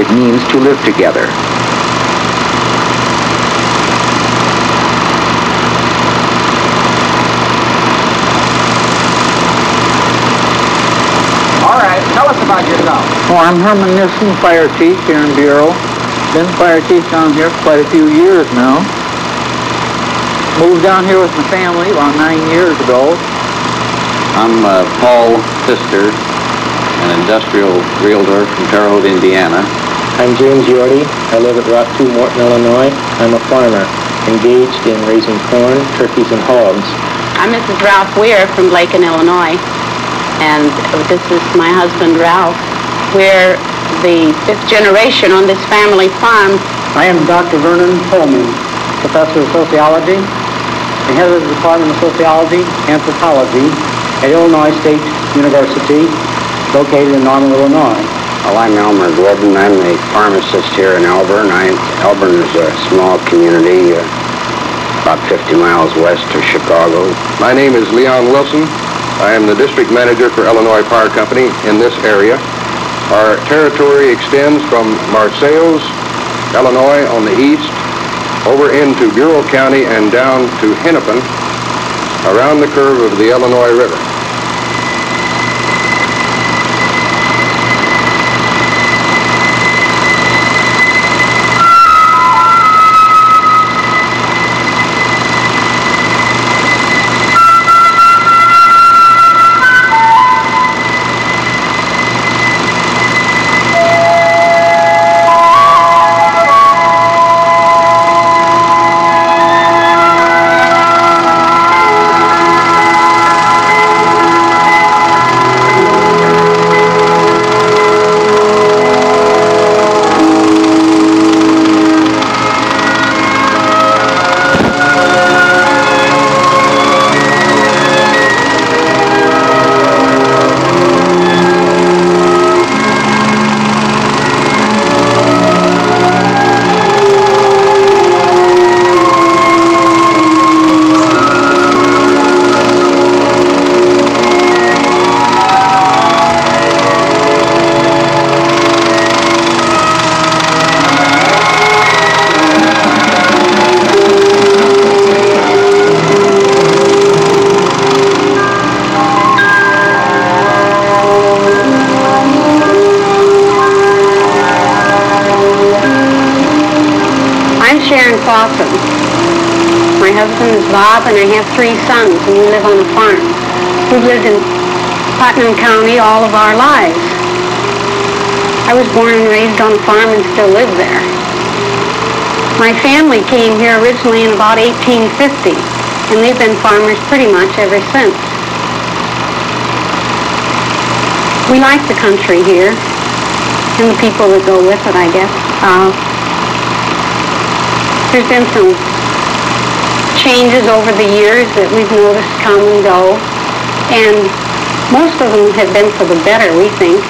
it means to live together. All right, tell us about yourself. Oh, I'm Herman Nissen, Fire Chief here in Bureau. Been Fire Chief down here quite a few years now. Moved down here with my family about 9 years ago. I'm Paul Pfister, an industrial realtor from Terre Haute, Indiana. I'm James Yorty. I live at Rock 2, Morton, Illinois. I'm a farmer, engaged in raising corn, turkeys, and hogs. I'm Mrs. Ralph Weir from Lakin, Illinois. And this is my husband, Ralph. We're the 5th generation on this family farm. I am Dr. Vernon Pullman, Professor of Sociology, the head of the Department of Sociology and Anthropology at Illinois State University, located in Normal, Illinois. Well, I'm Elmer Glidden. I'm the pharmacist here in Elburn. Elburn is a small community, about 50 miles west of Chicago. My name is Leon Wilson. I am the district manager for Illinois Power Company in this area. Our territory extends from Marseilles, Illinois on the east, over into Bureau County and down to Hennepin, around the curve of the Illinois River. My husband is Bob, and I have 3 sons, and we live on a farm. We've lived in Putnam County all of our lives. I was born and raised on a farm and still live there. My family came here originally in about 1850, and they've been farmers pretty much ever since. We like the country here, and the people that go with it, I guess. There's been some changes over the years that we've noticed come and go, and most of them have been for the better, we think.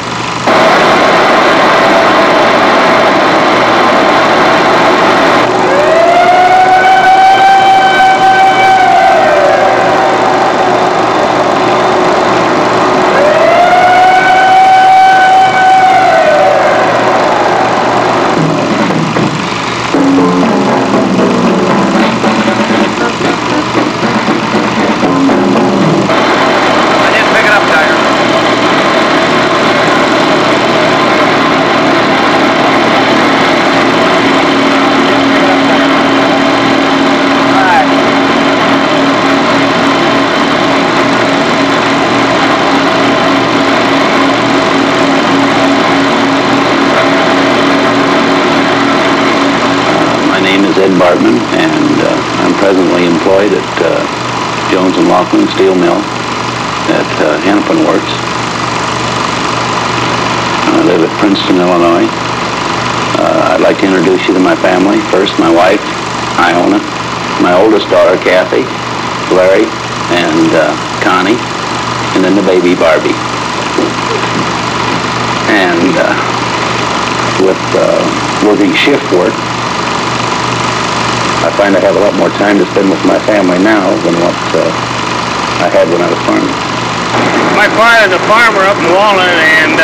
And I'm presently employed at Jones and Laughlin Steel Mill at Hennepin Works. I live at Princeton, Illinois. I'd like to introduce you to my family. First, my wife, Iona, my oldest daughter, Kathy, Larry, and Connie, and then the baby, Barbie. And with working shift work, I find I have a lot more time to spend with my family now than what I had when I was farming. My father's a farmer up in Laughlin, and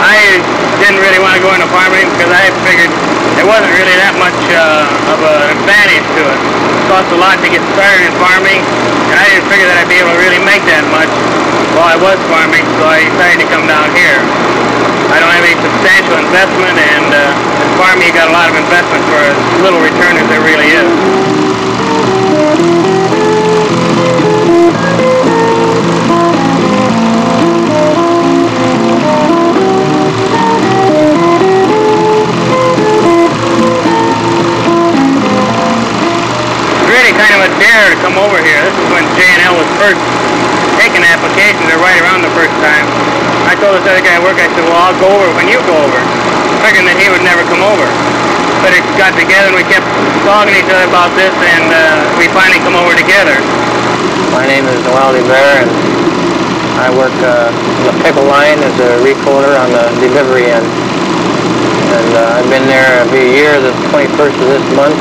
I didn't really want want to go into farming because I figured there wasn't really that much of an advantage to it. It cost a lot to get started in farming, and I didn't figure that I'd be able to really make that much while I was farming, so I decided to come down here. I don't have any substantial investment, and in farming you got a lot of investment for as little return as there really is. Kind of a dare to come over here. This is when J&L was first taking applications, or right around the first time. I told this other guy at work, I said, well, I'll go over when you go over, figuring that he would never come over. But it got together and we kept talking to each other about this, and we finally come over together. My name is Noel DeBear, and I work on the pickle line as a recoaler on the delivery end. And I've been there every year, the 21st of this month.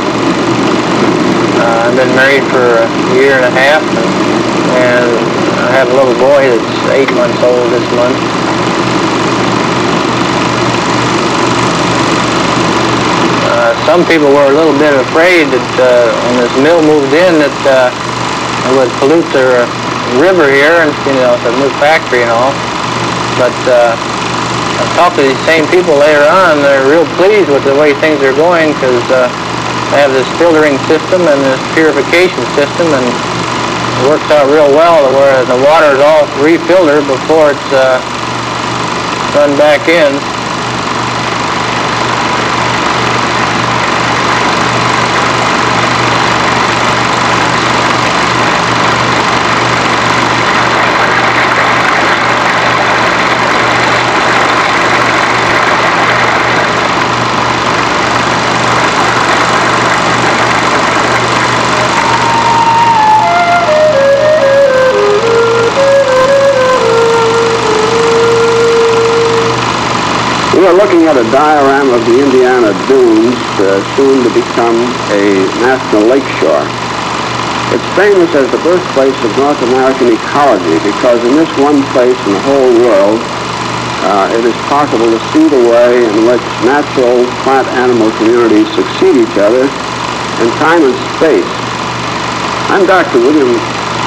I've been married for a year and a half, and I have a little boy that's 8 months old this month. Some people were a little bit afraid that when this mill moved in that it would pollute the river here, and you know, it's a new factory and all. But I talked to these same people later on. They're real pleased with the way things are going because they have this filtering system and this purification system, and it works out real well where the water is all refiltered before it's run back in. We are looking at a diagram of the Indiana Dunes, soon to become a national lakeshore. It's famous as the birthplace of North American ecology because in this one place in the whole world, it is possible to see the way in which natural plant-animal communities succeed each other in time and space. I'm Dr. William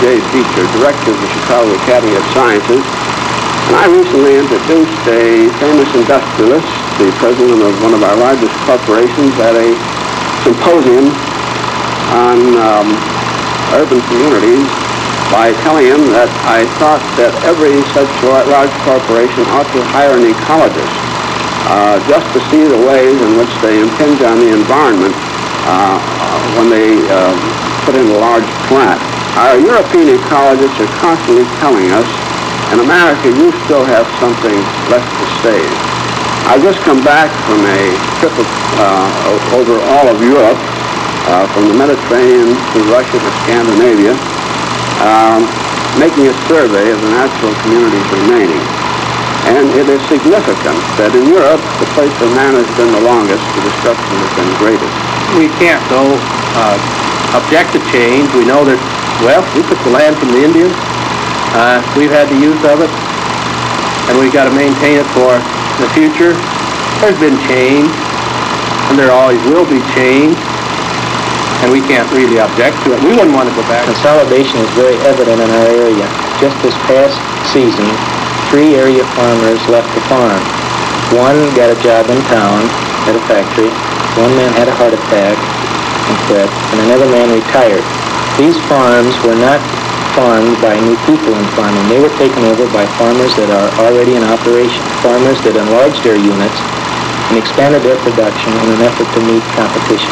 J. Beecher, Director of the Chicago Academy of Sciences, and I recently introduced a famous industrialist, the president of one of our largest corporations, at a symposium on urban communities by telling him that I thought that every such large corporation ought to hire an ecologist just to see the ways in which they impinge on the environment when they put in a large plant. Our European ecologists are constantly telling us, in America, you still have something left to save. I've just come back from a trip over all of Europe, from the Mediterranean to Russia to Scandinavia, making a survey of the natural communities remaining. And it is significant that in Europe, the place where man has been the longest, the destruction has been greatest. We can't, though, object to change. We know that, well, we took the land from the Indians. We've had the use of it, and we've got to maintain it for the future. There's been change, and there always will be change, and we can't really object to it. We wouldn't want to go back. Consolidation is very evident in our area. Just this past season, 3 area farmers left the farm. One got a job in town at a factory, one man had a heart attack and quit, and another man retired. These farms were not farmed by new people in farming. They were taken over by farmers that are already in operation, farmers that enlarged their units and expanded their production in an effort to meet competition.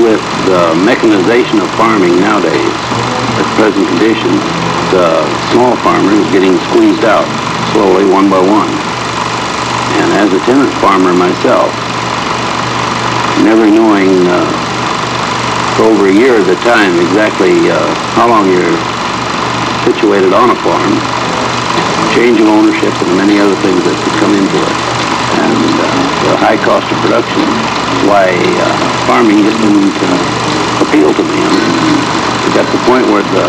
With the mechanization of farming nowadays, at present conditions, the small farmer is getting squeezed out slowly, one by one. And as a tenant farmer myself, never knowing for over a year at a time exactly how long you're situated on a farm, change of ownership, and many other things that could come into it. And the high cost of production is why farming just didn't appeal to me. I mean, it got to the point where the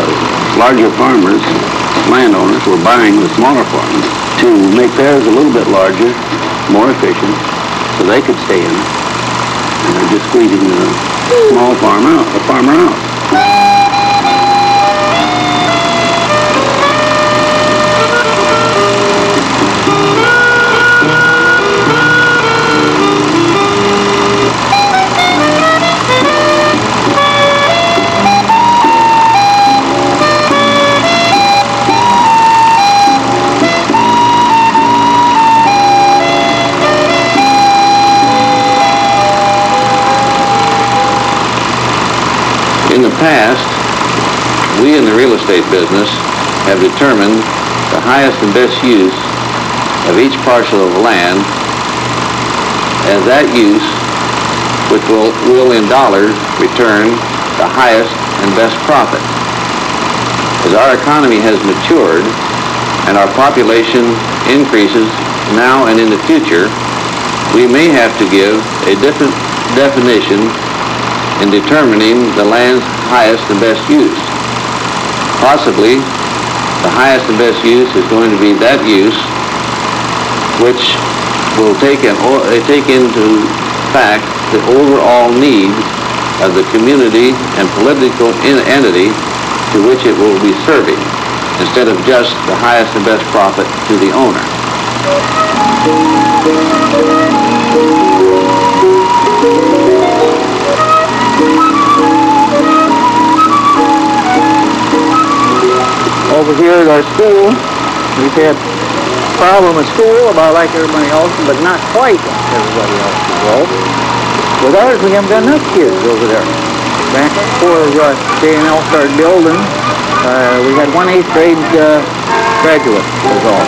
larger farmers, landowners, were buying the smaller farms to make theirs a little bit larger, more efficient, so they could stay in it. And they're just squeezing the small farmer out. In the past, we in the real estate business have determined the highest and best use of each parcel of land as that use which will in dollars return the highest and best profit. As our economy has matured and our population increases now and in the future, we may have to give a different definition in determining the land's highest and best use. Possibly, the highest and best use is going to be that use which will take into fact the overall needs of the community and political entity to which it will be serving, instead of just the highest and best profit to the owner. Over here at our school, we've had a problem at school about like everybody else, but not quite like everybody else will. With ours, we haven't got enough kids over there. Back before J&L started building, we had one 8th grade graduate, was all.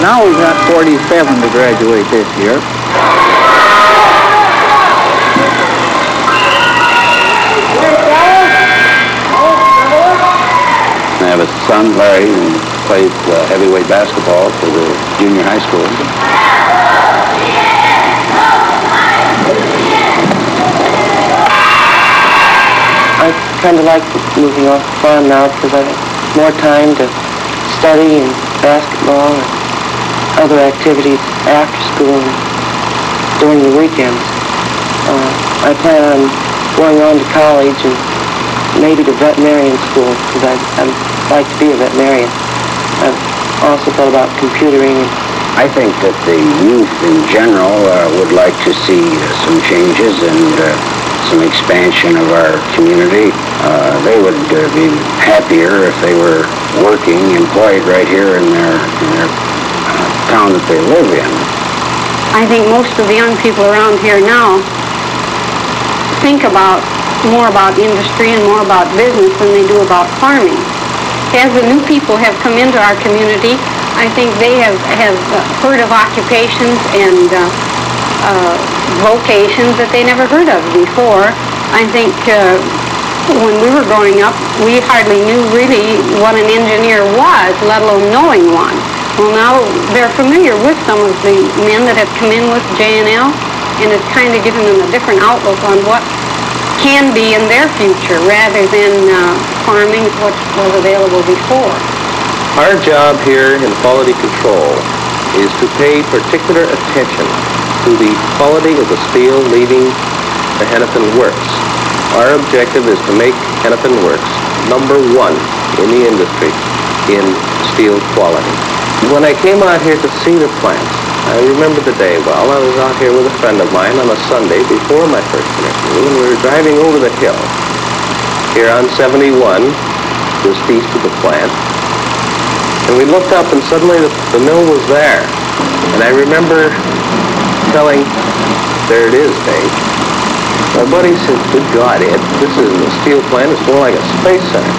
Now we've got 47 to graduate this year. I have a son, Larry, who plays heavyweight basketball for the junior high school. I kind of like moving off the farm now because I have more time to study and basketball and other activities after school and during the weekends. I plan on going on to college and maybe to veterinarian school because I'd like to be a veterinarian. I've also thought about computering. I think that the youth in general would like to see some changes and some expansion of our community. They would be happier if they were working, employed right here in their town that they live in. I think most of the young people around here now think more about industry and more about business than they do about farming. As the new people have come into our community, I think they have heard of occupations and vocations that they never heard of before. I think when we were growing up, we hardly knew really what an engineer was, let alone knowing one. Well, now they're familiar with some of the men that have come in with J&L, and it's kind of given them a different outlook on what can be in their future rather than farming, what was available before. Our job here in quality control is to pay particular attention to the quality of the steel leaving the Hennepin works. Our objective is to make Hennepin works #1 in the industry in steel quality. When I came out here to see the plants, I remember the day well. I was out here with a friend of mine on a Sunday before my first interview, and we were driving over the hill here on 71, just east of the plant. And we looked up, and suddenly the mill was there. And I remember telling, "There it is, Dave." My buddy said, "Good God, Ed, this isn't a steel plant, it's more like a space center."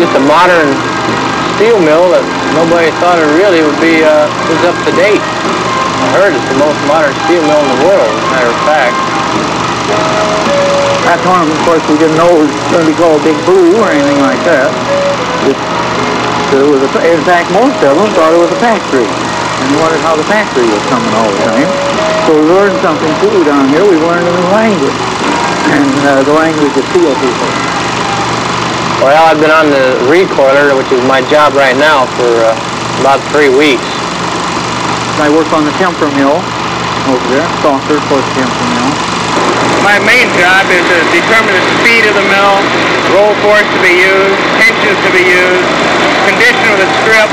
just a modern steel mill that nobody thought it really would be was up to date. I heard it's the most modern steel mill in the world, as a matter of fact. That's one of them, of course, we didn't know it was going to be called Big Blue or anything like that. In fact, most of them thought it was a factory and wondered how the factory was coming all the time. So we learned something too down here. We learned a new language, and the language of steel people. Well, I've been on the recoiler, which is my job right now, for about 3 weeks. I work on the temper mill over there, Saucer, of course, temper mill. My main job is to determine the speed of the mill, roll force to be used, tensions to be used, condition of the strip,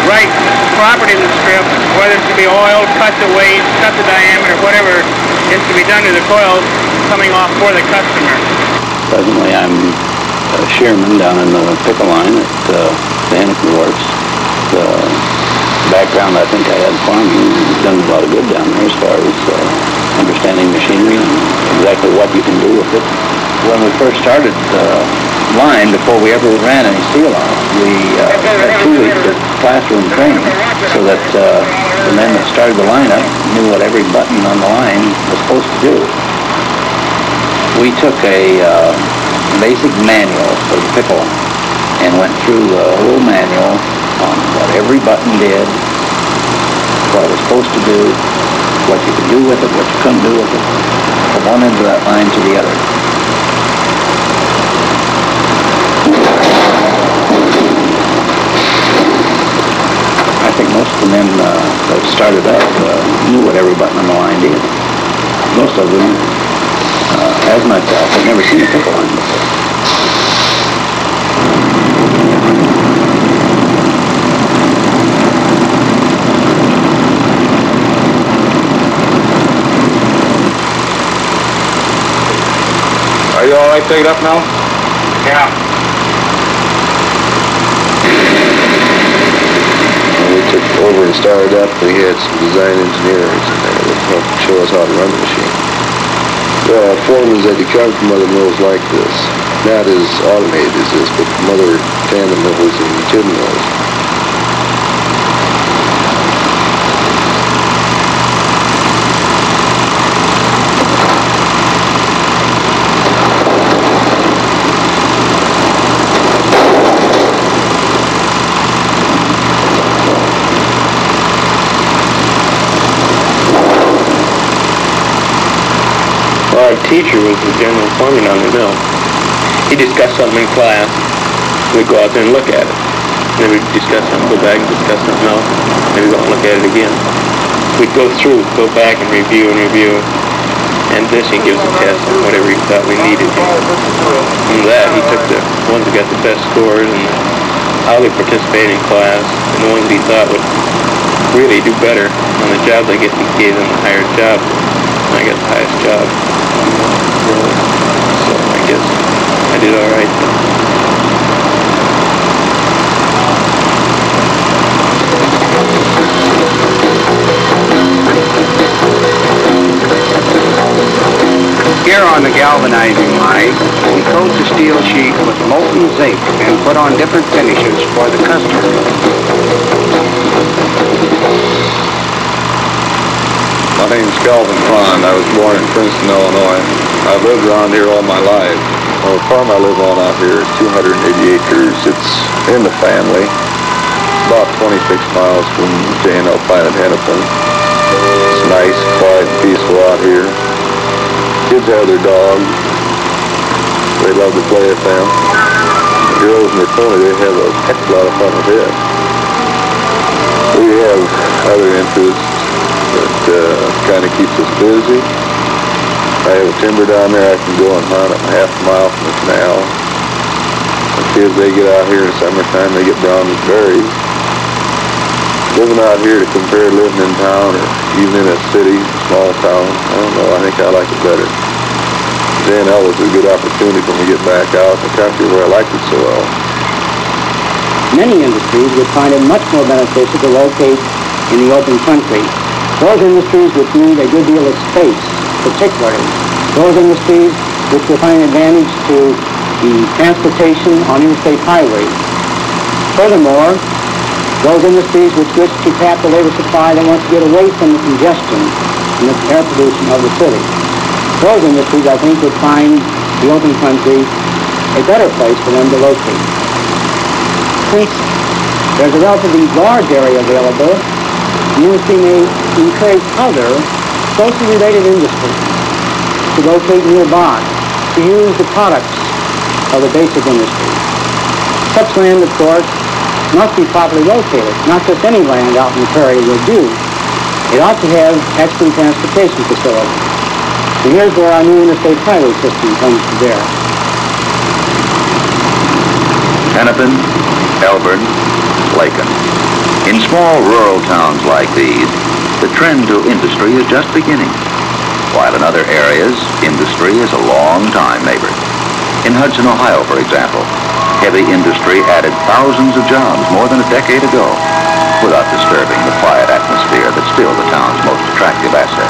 right property of the strip, whether it's to be oiled, cut the weight, cut the diameter, whatever is to be done to the coil coming off for the customer. Presently, I'm a shearman down in the pickle line at the Hennepin works. The background I think I had farming has done a lot of good down there as far as understanding machinery and exactly what you can do with it. When we first started the line, before we ever ran any steel on it, we had 2 weeks of classroom training so that the men that started the lineup knew what every button on the line was supposed to do. We took a basic manual for the pickle line and went through the whole manual on what every button did, what it was supposed to do, what you could do with it, what you couldn't do with it, from one end of that line to the other. I think most of the men that started up knew what every button on the line did. Most of them, as myself, had never seen a pickle line before. Are you all right to take it up now? Yeah. When we took over and started up, we had some design engineers in there that helped show us how to run the machine. There are foremans that come from other mills like this. Not as automated as this, but from other tandem mills and tin mills. Our teacher was the general foreman on the mill. He discussed something in class. We'd go out there and look at it. Then we'd discuss something, go back and discuss something else. Then we'd go and look at it again. We'd go through, go back and review. And this he gives a test on whatever he thought we needed. From that, he took the ones that got the best scores and how they participated in class, and the ones that he thought would really do better on the jobs. I guess he gave them the higher job. I got the highest job. So I guess I did all right. Here on the galvanizing line, we coat the steel sheet with molten zinc and put on different finishes for the customer. My name's Calvin Pond. I was born in Princeton, Illinois. I've lived around here all my life. Well, the farm I live on out here is 280 acres. It's in the family. About 26 miles from J&L plant at Hennepin. It's nice, quiet, and peaceful out here. Kids have their dogs. They love to play with them. The girls and their pony, they have a heck of a lot of fun with it. We have other interests that kind of keeps us busy. I have a timber down there I can go and hunt a half a mile from the canal. The kids, they get out here in the summertime, they get brown with berries. Living out here to compare living in town or even in a city, small town, I don't know, I think I like it better. J&L was a good opportunity for me to get back out in the country where I liked it so well. Many industries would find it much more beneficial to locate in the open country. Those industries which need a good deal of space, particularly those industries which will find advantage to the transportation on interstate highways. Furthermore, those industries which wish to tap the labor supply that wants to get away from the congestion and the air pollution of the city. Those industries, I think, would find the open country a better place for them to locate. Since there's a relatively large area available, the industry may encourage other closely related industries to locate nearby, to use the products of the basic industry. Such land, of course, must be properly located. Not just any land out in the prairie will do. It ought to have excellent transportation facilities. And here's where our new interstate highway system comes to bear. Hennepin, Elburn, Laughlin. In small rural towns like these, the trend to industry is just beginning. While in other areas, industry is a long-time neighbor. In Hudson, Ohio, for example, heavy industry added thousands of jobs more than a decade ago without disturbing the quiet atmosphere that's still the town's most attractive asset.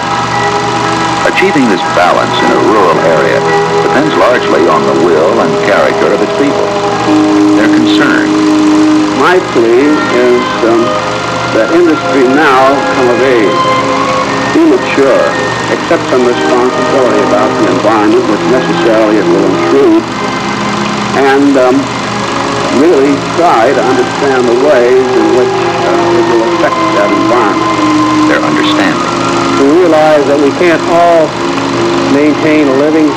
Achieving this balance in a rural area depends largely on the will and character of its people. They're concerned. My plea is that industry now come of age, be mature, accept some responsibility about the environment, which necessarily it will intrude, and really try to understand the ways in which it will affect that environment. Their understanding. To realize that we can't all maintain a living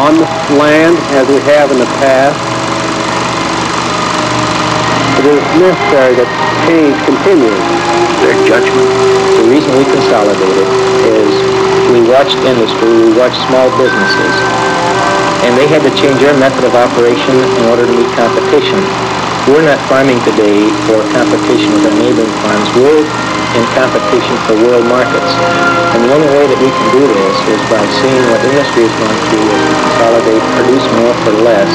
on the land as we have in the past. It is necessary that change continues. Their judgment. The reason we consolidated is we watched industry, we watched small businesses, and they had to change their method of operation in order to meet competition. We're not farming today for competition with our neighboring farms. We're in competition for world markets. And the only way that we can do this is by seeing what industry is going to do is to consolidate, produce more for less,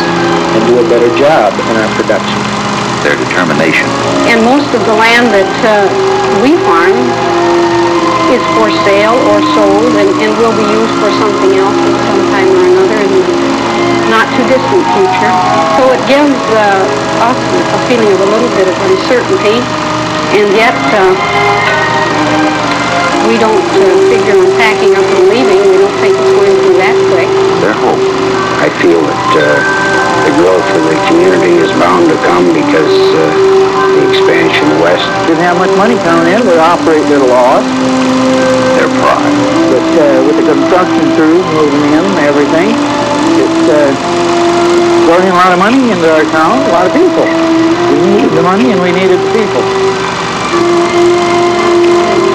and do a better job in our production. Their determination. And most of the land that we farm is for sale or sold and will be used for something else at some time or another in the not too distant future. So it gives us a feeling of a little bit of uncertainty, and yet we don't figure on packing up and leaving. We don't think it's going to be that quick. Their hope. I feel that the growth of the community is bound to come because the expansion west. Didn't have much money coming in. We operate at a loss. Their pride. But with the construction crews moving in and everything, it's bringing a lot of money into our town, a lot of people. We need the money and we needed the people.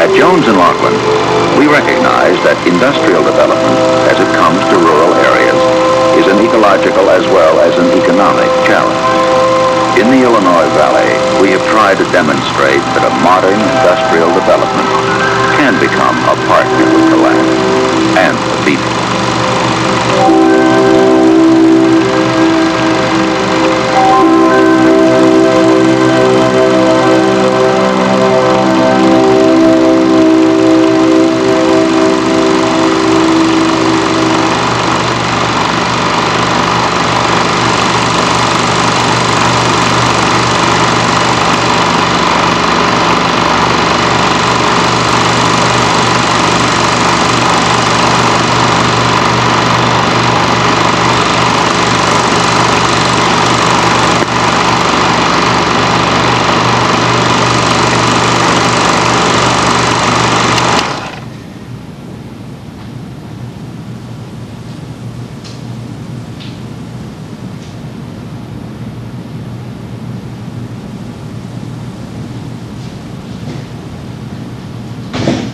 At Jones and Laughlin, we recognize that industrial development, as it comes to rural areas, is an ecological as well as an economic challenge. In the Illinois Valley, we have tried to demonstrate that a modern industrial development can become a partner with the land and the people.